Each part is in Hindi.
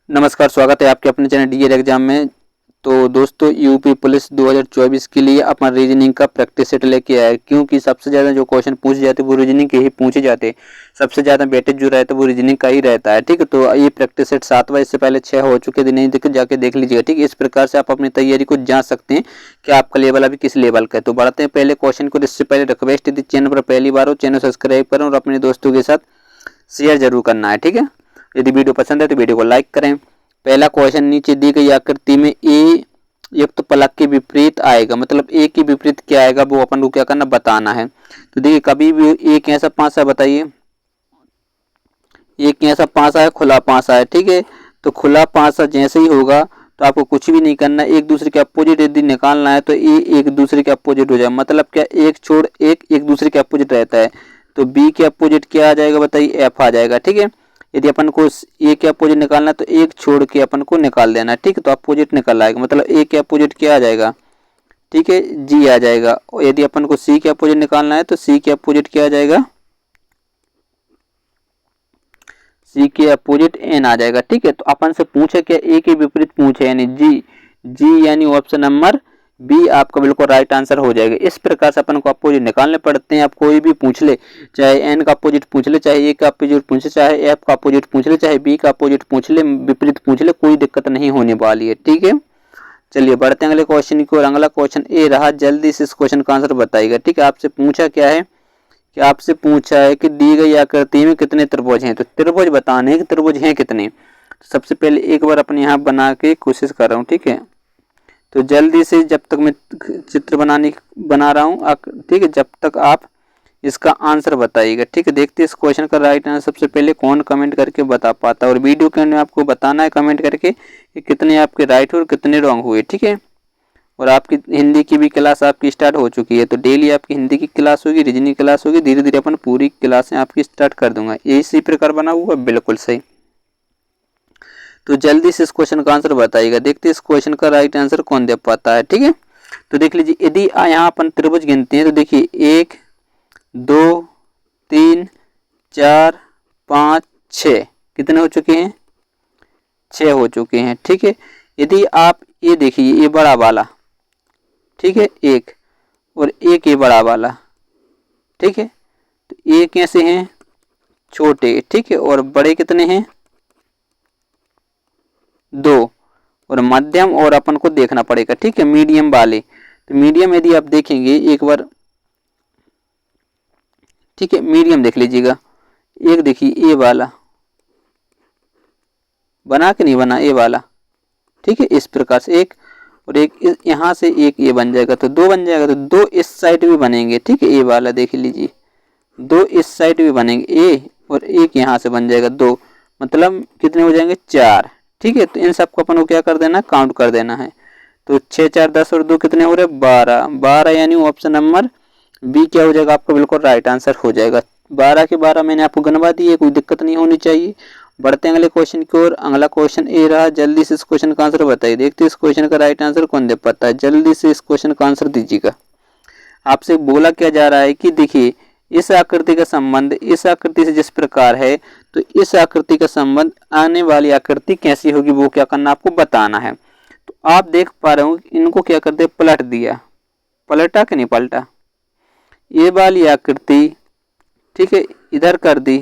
नमस्कार, स्वागत है आपके अपने चैनल डीएड एग्जाम में। तो दोस्तों, यूपी पुलिस 2024 के लिए अपना रीजनिंग का प्रैक्टिस सेट लेके आया है, क्योंकि सबसे ज़्यादा जो क्वेश्चन पूछे जाते हैं वो रीजनिंग के ही पूछे जाते हैं। सबसे ज़्यादा वेटेज जो रहता है वो रीजनिंग का ही रहता है। ठीक है, तो ये प्रैक्टिस सेट 7वां, इससे पहले 6 हो चुके थे, नहीं देख जाके देख लीजिएगा। ठीक है, इस प्रकार से आप अपनी तैयारी को जांच सकते हैं कि आपका लेवल अभी किस लेवल का है। तो बढ़ते हैं पहले क्वेश्चन को। इससे पहले रिक्वेस्ट, यदि चैनल पर पहली बार हो चैनल सब्सक्राइब करें और अपने दोस्तों के साथ शेयर जरूर करना है। ठीक है, यदि वीडियो पसंद है तो वीडियो को लाइक करें। पहला क्वेश्चन, नीचे दी गई आकृति में ए युक्त पलक के विपरीत आएगा, मतलब ए के विपरीत क्या आएगा वो अपन को क्या करना, बताना है। तो देखिए, कभी भी ए कैसा पासा, बताइए ए कैसा पासा है, खुला पासा है। ठीक है, तो खुला पासा जैसे ही होगा तो आपको कुछ भी नहीं करना, एक दूसरे के अपोजिट यदि निकालना है तो ए एक दूसरे के अपोजिट हो जाए, मतलब क्या, एक छोड़ एक एक दूसरे के अपोजिट रहता है। तो बी के अपोजिट क्या आ जाएगा, बताइए, एफ आ जाएगा। ठीक है, यदि अपन को ए के अपोजिट निकालना है तो एक छोड़ के अपन को निकाल देना है। ठीक है, तो अपोजिट निकल आएगा, मतलब ए के अपोजिट क्या आ जाएगा, ठीक है, जी आ जाएगा। और यदि अपन को सी के अपोजिट निकालना है तो सी के अपोजिट क्या आ जाएगा, सी के अपोजिट एन आ जाएगा। ठीक है, तो अपन से पूछे क्या, ए के विपरीत पूछे, यानी जी, जी यानी ऑप्शन नंबर बी आपका बिल्कुल राइट आंसर हो जाएगा। इस प्रकार से अपन को अपोजिट निकालने पड़ते हैं। आप कोई भी पूछ ले, चाहे एन का अपोजिट पूछ ले, चाहे ए का अपोजिट पूछ ले, चाहे एफ का अपोजिट पूछ ले, चाहे बी का अपोजिट पूछ ले, विपरीत पूछ ले, कोई दिक्कत नहीं होने वाली है। ठीक है, चलिए बढ़ते हैं अगले क्वेश्चन की ओर। अगला क्वेश्चन ए रहा, जल्दी से इस क्वेश्चन का आंसर बताइएगा। ठीक है, आपसे पूछा क्या है कि आपसे पूछा है कि दी गई आकृति में कितने त्रिभुज हैं, तो त्रिभुज बताने हैं कि त्रिभुज हैं कितने। तो सबसे पहले एक बार अपने यहाँ बना के कोशिश कर रहा हूँ। ठीक है, तो जल्दी से, जब तक मैं चित्र बना रहा हूँ, ठीक है, जब तक आप इसका आंसर बताइएगा। ठीक है, देखते हैं इस क्वेश्चन का राइट आंसर सबसे पहले कौन कमेंट करके बता पाता है, और वीडियो के अंदर आपको बताना है कमेंट करके कि कितने आपके राइट और कितने रॉन्ग हुए। ठीक है, और आपकी हिंदी की भी क्लास आपकी स्टार्ट हो चुकी है, तो डेली आपकी हिंदी की क्लास होगी, रीजनिंग क्लास होगी, धीरे धीरे अपन पूरी क्लासें आपकी स्टार्ट कर दूंगा। ये इसी प्रकार बना हुआ, बिल्कुल सही। तो जल्दी से इस क्वेश्चन का आंसर बताइएगा। देखते हैं इस क्वेश्चन का राइट आंसर कौन दे पाता है। ठीक है, तो देख लीजिए, यदि यहाँ अपन त्रिभुज गिनते हैं तो देखिए 1 2 3 4 5 6 कितने हो चुके हैं, 6 हो चुके हैं। ठीक है, यदि आप ये देखिए, ये बड़ा वाला, ठीक है, एक, और एक ये बड़ा वाला, ठीक है, तो ये कैसे हैं, छोटे। ठीक है, और बड़े कितने हैं, 2, और मध्यम और अपन को देखना पड़ेगा। ठीक है, मीडियम वाले, तो मीडियम यदि आप देखेंगे एक बार, ठीक है, मीडियम देख लीजिएगा। एक देखिए ए वाला, बना के नहीं बना, ए वाला। ठीक है, इस प्रकार से एक, और एक यहाँ से एक ये बन जाएगा, तो 2 बन जाएगा। तो 2 इस साइड भी बनेंगे। ठीक है, ए वाला देख लीजिए, 2 इस साइड भी बनेंगे, ए, और एक यहाँ से बन जाएगा 2, मतलब कितने हो जाएंगे, 4। ठीक है, तो इन सबको अपन को क्या कर देना, काउंट कर देना है। तो 6 4 10 और 2 कितने हो रहे, 12। 12 यानी ऑप्शन नंबर बी क्या हो जाएगा आपका, बिल्कुल राइट आंसर हो जाएगा। 12 के 12 मैंने आपको गिनवा दिए, कोई दिक्कत नहीं होनी चाहिए। बढ़ते हैं अगले क्वेश्चन की ओर। अगला क्वेश्चन ए रहा, जल्दी से इस क्वेश्चन का आंसर बताइए। देखते हैं इस क्वेश्चन का राइट आंसर कौन दे पाता है। जल्दी से इस क्वेश्चन का आंसर दीजिएगा। आपसे बोला क्या जा रहा है कि देखिए, इस आकृति का संबंध इस आकृति से जिस प्रकार है, तो इस आकृति का संबंध आने वाली आकृति कैसी होगी वो क्या करना, आपको बताना है। तो आप देख पा रहे हो, इनको क्या करते, पलट दिया, पलटा कि नहीं पलटा, ये वाली आकृति, ठीक है, इधर कर दी,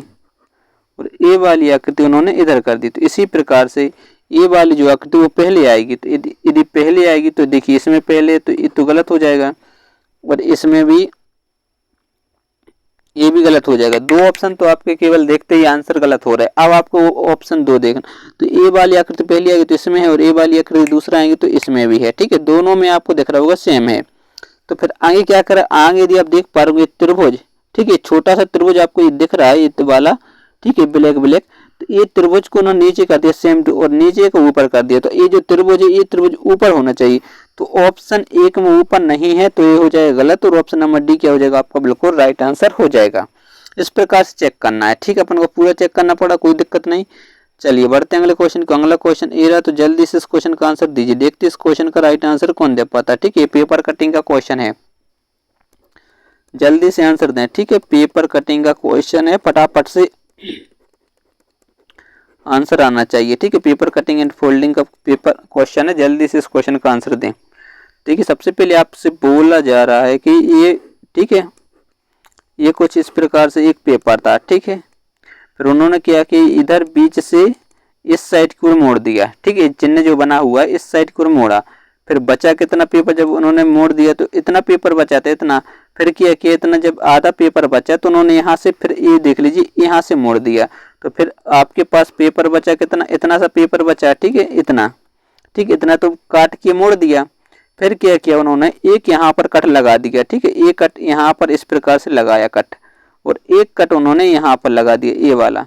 और ये वाली आकृति उन्होंने इधर कर दी। तो इसी प्रकार से ये वाली जो आकृति वो पहले आएगी, तो यदि पहले आएगी तो देखिए, इसमें पहले तो ये तो गलत हो जाएगा, और इसमें भी ये भी गलत हो जाएगा। 2 ऑप्शन तो आपके केवल देखते ही आंसर गलत हो रहा है। अब आपको ऑप्शन 2 देखना, तो ए वाली आकृति पहली आएगी तो इसमें है, और ए वाली आकृति दूसरा आएगी तो इसमें भी है। ठीक है, दोनों में आपको दिख रहा होगा सेम है। तो फिर आगे क्या करें, आगे यदि आप देख पा रहे हो त्रिभुज, ठीक है, छोटा सा त्रिभुज आपको ये दिख रहा है, ये वाला, ठीक है, ब्लैक ब्लैक, तो ये त्रिभुज को ना नीचे कर दिया सेम, और नीचे को ऊपर कर दिया, तो ये जो त्रिभुज है ये त्रिभुज ऊपर होना चाहिए। तो ऑप्शन 1 में ऊपर नहीं है, तो ये हो जाएगा गलत, और ऑप्शन नंबर डी क्या हो जाएगा आपका, बिल्कुल राइट आंसर हो जाएगा। इस प्रकार से चेक करना है। ठीक है, अपन को पूरा चेक करना पड़ा, कोई दिक्कत नहीं। चलिए बढ़ते हैं अगले क्वेश्चन को। अगला क्वेश्चन ए रहा, तो जल्दी से इस क्वेश्चन का आंसर दीजिए। देखते हैं इस क्वेश्चन का राइट आंसर कौन दे पाता है। ठीक है, पेपर कटिंग का क्वेश्चन है, जल्दी से आंसर दें। ठीक है, पेपर कटिंग का क्वेश्चन है, फटाफट से आंसर आना चाहिए। ठीक है, पेपर कटिंग एंड फोल्डिंग का पेपर क्वेश्चन है, जल्दी से इस क्वेश्चन का आंसर दें। देखिए सबसे पहले आपसे बोला जा रहा है कि ये, ठीक है, ये कुछ इस प्रकार से एक पेपर था। ठीक है, फिर उन्होंने क्या कि इधर बीच से इस साइड की ओर मोड़ दिया। ठीक है, चिन्ह जो बना हुआ है इस साइड की ओर मोड़ा। फिर बचा कितना पेपर, जब उन्होंने मोड़ दिया तो इतना पेपर बचा था, इतना। फिर किया कि इतना जब आधा पेपर बचा तो उन्होंने यहाँ से, फिर ये देख लीजिए, यहाँ से मोड़ दिया। तो फिर आपके पास पेपर बचा कितना, इतना सा पेपर बचा। ठीक है, इतना, ठीक, इतना तो काट के मोड़ दिया। फिर क्या किया उन्होंने, एक यहाँ पर कट लगा दिया। ठीक है, एक कट यहाँ पर इस प्रकार से लगाया कट, और एक कट उन्होंने यहाँ पर लगा दिया, ये वाला।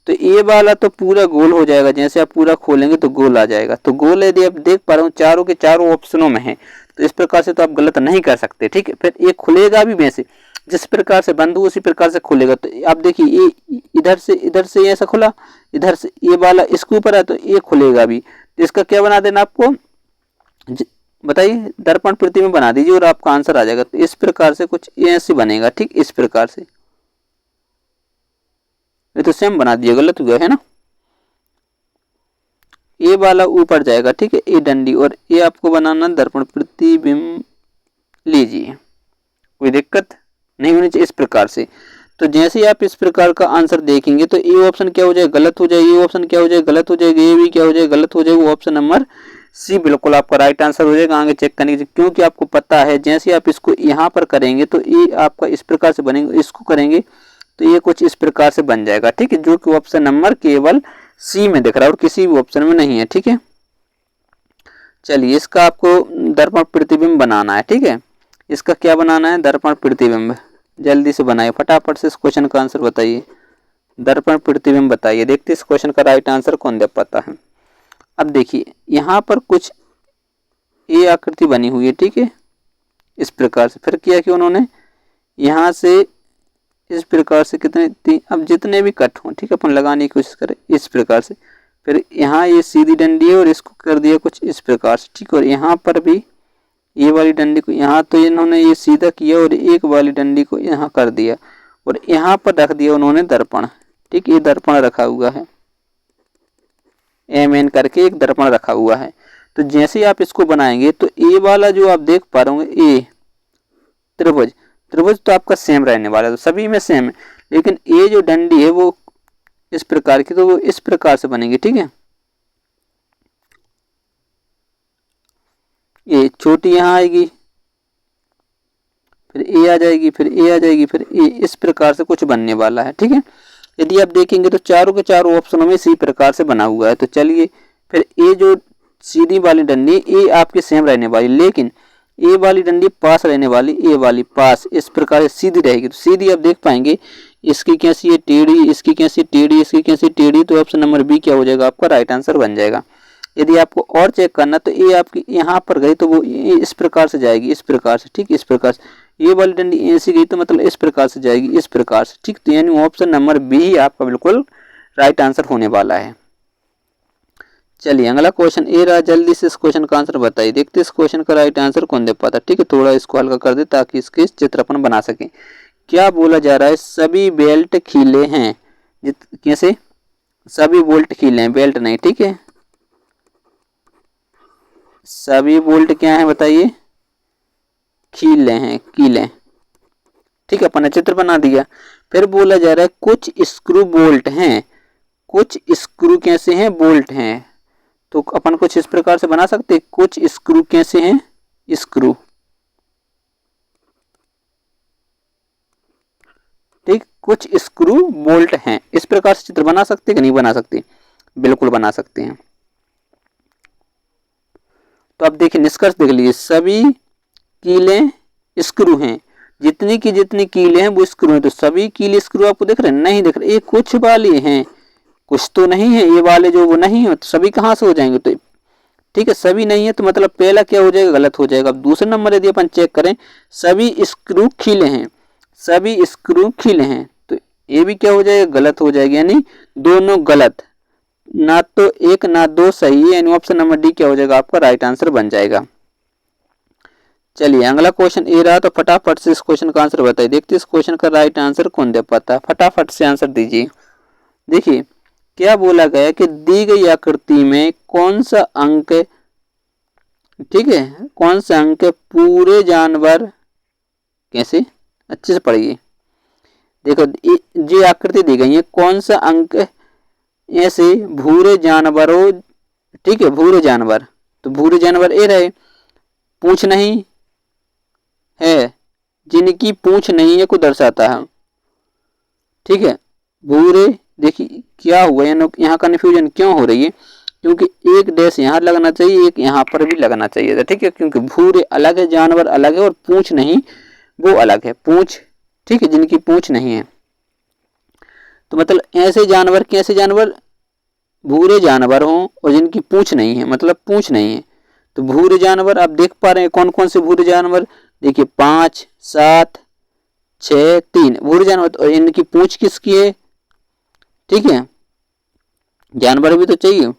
तो ये वाला तो पूरा गोल हो जाएगा, जैसे आप पूरा खोलेंगे तो गोल आ जाएगा। तो गोल यदि आप देख पा रहे हो चारों के चारों ऑप्शनों में है, तो इस प्रकार से तो आप गलत नहीं कर सकते। ठीक है, फिर ये खुलेगा भी वैसे, जिस प्रकार से बंद हो उसी प्रकार से खुलेगा। तो आप देखिए ये इधर से ऐसा खुला, इधर से ये वाला इसके ऊपर है तो ये खुलेगा भी। तो इसका क्या बना देना आपको, बताइए, दर्पण प्रतिबिंब बना दीजिए और आपका आंसर आ जाएगा। तो इस प्रकार से कुछ ऐसे बनेगा। ठीक, इस प्रकार से, ये तो सेम बना दिया, गलत हुआ है ना। ये वाला ऊपर जाएगा। ठीक है, ये डंडी, और ये आपको बनाना दर्पण प्रतिबिंब। लीजिए, कोई दिक्कत नहीं होनी चाहिए इस प्रकार से। तो जैसे ही आप इस प्रकार का आंसर देखेंगे तो ये ऑप्शन क्या हो जाएगा, गलत हो जाएगा। ये ऑप्शन क्या हो जाएगा, गलत हो जाएगा। ये भी क्या हो जाएगा, गलत हो जाएगा। वो ऑप्शन नंबर सी बिल्कुल आपका राइट आंसर हो जाएगा। आगे चेक करने की, क्योंकि आपको पता है जैसे आप इसको यहाँ पर करेंगे तो ये आपका इस प्रकार से बनेगा, इसको करेंगे तो ये कुछ इस प्रकार से बन जाएगा। ठीक है, जो कि ऑप्शन नंबर केवल सी में दिख रहा है और किसी भी ऑप्शन में नहीं है। ठीक है, चलिए इसका आपको दर्पण प्रतिबिंब बनाना है। ठीक है, इसका क्या बनाना है, दर्पण प्रतिबिंब। जल्दी से बनाइए, फटाफट से इस क्वेश्चन का आंसर बताइए। दर्पण प्रतिबिंब बताइए, देखते इस क्वेश्चन का राइट आंसर कौन दे पाता है। अब देखिए यहाँ पर कुछ ये आकृति बनी हुई है। ठीक है, इस प्रकार से। फिर किया कि उन्होंने यहाँ से इस प्रकार से कितने, अब जितने भी कट हों, ठीक है, अपन लगाने की कोशिश करें इस प्रकार से। फिर यहाँ ये सीधी डंडी है और इसको कर दिया कुछ इस प्रकार से। ठीक है, और यहाँ पर भी ये वाली डंडी को यहाँ तो इन्होंने ये सीधा किया और एक वाली डंडी को यहाँ कर दिया और यहाँ पर रख दिया उन्होंने दर्पण। ठीक, ये दर्पण रखा हुआ है, एम एन करके एक दर्पण रखा हुआ है। तो जैसे ही आप इसको बनाएंगे तो ए वाला जो आप देख पा रहे होंगे, ए त्रिभुज, त्रिभुज तो आपका सेम रहने वाला है, तो सभी में सेम है। लेकिन ये जो डंडी है वो इस प्रकार की, तो वो इस प्रकार से बनेगी। ठीक है, ये छोटी यहाँ आएगी, फिर ए आ जाएगी, फिर ए आ जाएगी, फिर ए, इस प्रकार से कुछ बनने वाला है। ठीक है, यदि आप देखेंगे तो चारों के चारों ऑप्शनों में इसी प्रकार से बना हुआ है। तो चलिए फिर ए जो सीधी वाली डंडी, ए आपकी सेम रहने वाली, लेकिन ए वाली डंडी पास रहने वाली, ए वाली पास इस प्रकार से सीधी रहेगी। तो सीधी आप देख पाएंगे, इसकी कैसी है टेढ़ी, इसकी कैसी टेढ़ी, इसकी कैसी टेढ़ी। तो ऑप्शन नंबर बी क्या हो जाएगा, आपका राइट आंसर बन जाएगा। यदि आपको और चेक करना तो ये आपकी यहाँ पर गई तो वो इस प्रकार से जाएगी, इस प्रकार से। ठीक, इस प्रकार से। ये वाली डंडी ऐसी गई तो मतलब इस प्रकार से जाएगी, इस प्रकार से। ठीक, तो यानी ऑप्शन नंबर बी आपका बिल्कुल राइट आंसर होने वाला है। चलिए अगला क्वेश्चन ए रहा, जल्दी से इस क्वेश्चन का आंसर बताइए। देखते इस क्वेश्चन का राइट आंसर कौन दे पाता। ठीक है, थोड़ा इसको हल्का कर दे ताकि इसके चित्र अपन बना सकें। क्या बोला जा रहा है, सभी बेल्ट खीले हैं। कैसे, सभी बोल्ट खीले हैं, बेल्ट नहीं। ठीक है, सभी बोल्ट क्या है बताइए, खीले हैं, कीले। ठीक है, अपन ने चित्र बना दिया। फिर बोला जा रहा है कुछ स्क्रू बोल्ट हैं, कुछ स्क्रू कैसे हैं, बोल्ट हैं। तो अपन कुछ इस प्रकार से बना सकते हैं, कुछ स्क्रू कैसे हैं, स्क्रू। ठीक, कुछ स्क्रू बोल्ट हैं, इस प्रकार से चित्र बना सकते हैं कि नहीं बना सकते, बिल्कुल बना सकते हैं। तो अब देखिए निष्कर्ष देख लीजिए, सभी कीलें स्क्रू हैं, जितनी की जितनी कीलें हैं वो स्क्रू हैं। तो सभी कीले स्क्रू आपको दिख रहे हैं, नहीं दिख रहे, ये कुछ वाले हैं, कुछ तो नहीं है। ये वाले जो वो नहीं है तो सभी कहाँ से हो जाएंगे, तो ठीक है, सभी नहीं है तो मतलब पहला क्या हो जाएगा, गलत हो जाएगा। अब दूसरे नंबर यदि अपन चेक करें, सभी स्क्रू खीले हैं, सभी स्क्रू खीले हैं, तो ये भी क्या हो जाएगा, गलत हो जाएगा, यानी दोनों गलत, ना तो एक ना दो सही है, यानी ऑप्शन नंबर डी क्या हो जाएगा, आपका राइट आंसर बन जाएगा। चलिए अगला क्वेश्चन ए रहा, तो फटाफट से इस क्वेश्चन का आंसर बताइए। देखते इस क्वेश्चन का राइट आंसर कौन दे पाता है, फटाफट से आंसर दीजिए। देखिए क्या बोला गया कि दी गई आकृति में कौन सा अंक, ठीक है, कौन सा अंक पूरे जानवर, कैसे, अच्छे से पढ़िए। देखो ये आकृति दी गई है, कौन सा अंक ऐसे भूरे जानवरों, ठीक है, भूरे जानवर, तो भूरे जानवर ए रहे, पूंछ नहीं है, जिनकी पूंछ नहीं है को दर्शाता है, ठीक है, भूरे। देखिए क्या हुआ, यहाँ कन्फ्यूजन क्यों हो रही है, क्योंकि एक डैश यहाँ लगना चाहिए, एक यहाँ पर भी लगना चाहिए था, ठीक है, क्योंकि भूरे अलग है, जानवर अलग है, और पूंछ नहीं वो अलग है, पूंछ, ठीक है, जिनकी पूंछ नहीं है। तो मतलब ऐसे जानवर, कैसे जानवर, भूरे जानवर हों और जिनकी पूंछ नहीं है, मतलब पूंछ नहीं है। तो भूरे जानवर आप देख पा रहे हैं कौन कौन से भूरे जानवर, देखिए 5, 7, 6, 3 भूरे जानवर, और इनकी पूंछ किसकी है, ठीक है, जानवर भी तो चाहिए,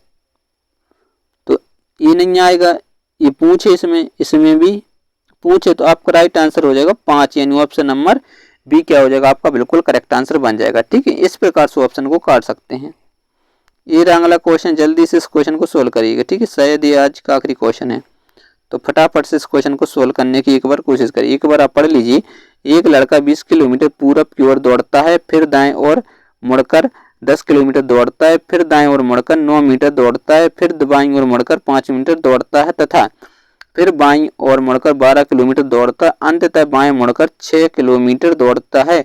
तो ये नहीं आएगा, ये पूंछ है, इसमें भी पूंछ है, तो आपका राइट आंसर हो जाएगा 5, यानी ऑप्शन नंबर बी क्या हो जाएगा आपका बिल्कुल करेक्ट आंसर बन जाएगा, ठीक है। इस प्रकार से ऑप्शन को काट सकते हैं। ये अगला क्वेश्चन, जल्दी से इस क्वेश्चन को सोल्व करिएगा, ठीक है, शायद ये आज का आखिरी क्वेश्चन है, तो फटाफट से इस क्वेश्चन को सोल्व करने की एक बार कोशिश करिए। एक बार आप पढ़ लीजिए। एक लड़का 20 किलोमीटर पूरब की ओर दौड़ता है, फिर दाएं ओर मुड़कर 10 किलोमीटर दौड़ता है, फिर दाएं ओर मुड़कर 9 मीटर दौड़ता है, फिर बाईं ओर मुड़कर 5 मीटर दौड़ता है तथा फिर बाईं ओर मुड़कर 12 किलोमीटर दौड़ता है, अंततः बाएं मुड़कर 6 किलोमीटर दौड़ता है।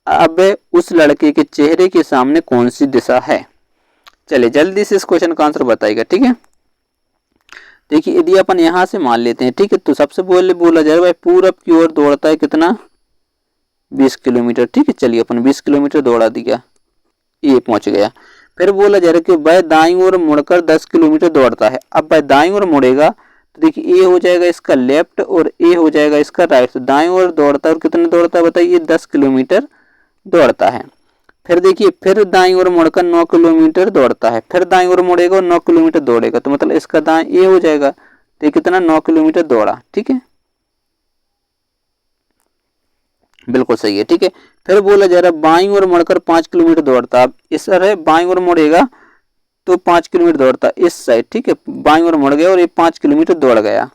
अब उस लड़के के चेहरे के सामने कौन सी दिशा है? चलिए जल्दी से इस क्वेश्चन का आंसर बताइएगा, ठीक है। देखिए यदि अपन यहां से मान लेते हैं, ठीक है, तो सबसे पहले बोला जाए भाई पूरब की ओर दौड़ता है कितना, 20 किलोमीटर, ठीक है। चलिए अपन 20 किलोमीटर दौड़ा दिया, ये पहुंच गया। फिर बोला जा रहा है कि वह दाईं ओर मुड़कर 10 किलोमीटर दौड़ता है। अब वह दाईं ओर मुड़ेगा तो देखिए ए हो जाएगा इसका लेफ्ट और ए हो जाएगा इसका राइट। तो दाईं ओर दौड़ता है और कितने दौड़ता है बताइए, 10 किलोमीटर दौड़ता है। फिर देखिए फिर दाईं ओर मुड़कर 9 किलोमीटर दौड़ता है, फिर दाईं ओर मुड़ेगा और 9 किलोमीटर दौड़ेगा, तो मतलब इसका दाएं ए हो जाएगा। तो कितना 9 किलोमीटर दौड़ा, ठीक है, बिल्कुल सही है, ठीक है। फिर बोला जा रहा है बाईं ओर मुड़कर 5 किलोमीटर दौड़ता। अब इस तरह बाईं ओर मुड़ेगा तो 5 किलोमीटर दौड़ता इस साइड, ठीक है, बाईं ओर मुड़ गया और ये 5 किलोमीटर दौड़ गया।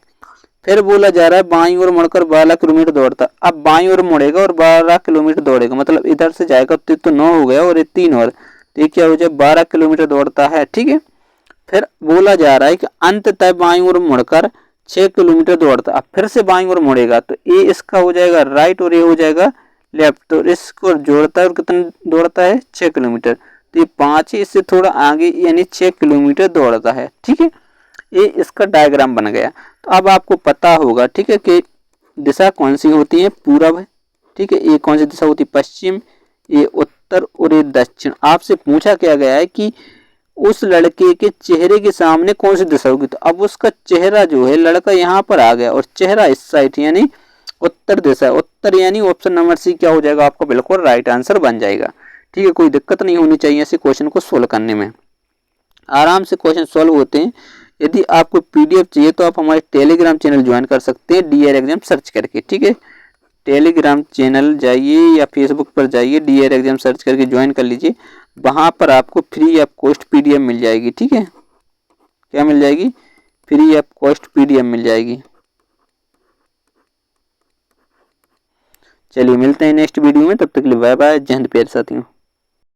फिर बोला जा रहा है बाईं ओर मुड़कर 12 किलोमीटर दौड़ता। अब बाईं ओर मुड़ेगा और 12 किलोमीटर दौड़ेगा, मतलब इधर से जाएगा तो 9 हो गया और ये 3 और, तो ये क्या हो जाए 12 किलोमीटर दौड़ता है, ठीक है। फिर बोला जा रहा है कि अंततः बाईं ओर मुड़कर 6 किलोमीटर दौड़ता। अब फिर से बाईं ओर मुड़ेगा तो ये इसका हो जाएगा राइट और ये हो जाएगा लेफ्ट, तो इसको जोड़ता है और कितना दौड़ता है 6 किलोमीटर। तो ये 5 है, इससे थोड़ा आगे यानी 6 किलोमीटर दौड़ता है, ठीक है। ये इसका डायग्राम बन गया। तो अब आपको पता होगा, ठीक है, कि दिशा कौन सी होती है, पूरब, ठीक है, ये कौन सी दिशा होती है, पश्चिम, ये उत्तर और ये दक्षिण। आपसे पूछा क्या गया है कि उस लड़के के चेहरे के सामने कौन सी दिशा होगी, तो अब उसका चेहरा जो है, लड़का यहाँ पर आ गया और चेहरा इस साइड यानी उत्तर दिशा, उत्तर यानी ऑप्शन नंबर सी क्या हो जाएगा आपका बिल्कुल राइट आंसर बन जाएगा, ठीक है। कोई दिक्कत नहीं होनी चाहिए ऐसे क्वेश्चन को सोल्व करने में, आराम से क्वेश्चन सोल्व होते हैं। यदि आपको पीडीएफ चाहिए तो आप हमारे टेलीग्राम चैनल ज्वाइन कर सकते हैं डीआर एग्जाम सर्च करके, ठीक है। टेलीग्राम चैनल जाइए या फेसबुक पर जाइए, डीआर एग्जाम सर्च करके ज्वाइन कर लीजिए, वहाँ पर आपको फ्री ऑफ कॉस्ट पीडीएफ मिल जाएगी, ठीक है। क्या मिल जाएगी, फ्री ऑफ कॉस्ट पीडीएफ मिल जाएगी। चलिए मिलते हैं नेक्स्ट वीडियो में, तब तक के लिए बाय बाय, जय हिंद प्यारे साथियों।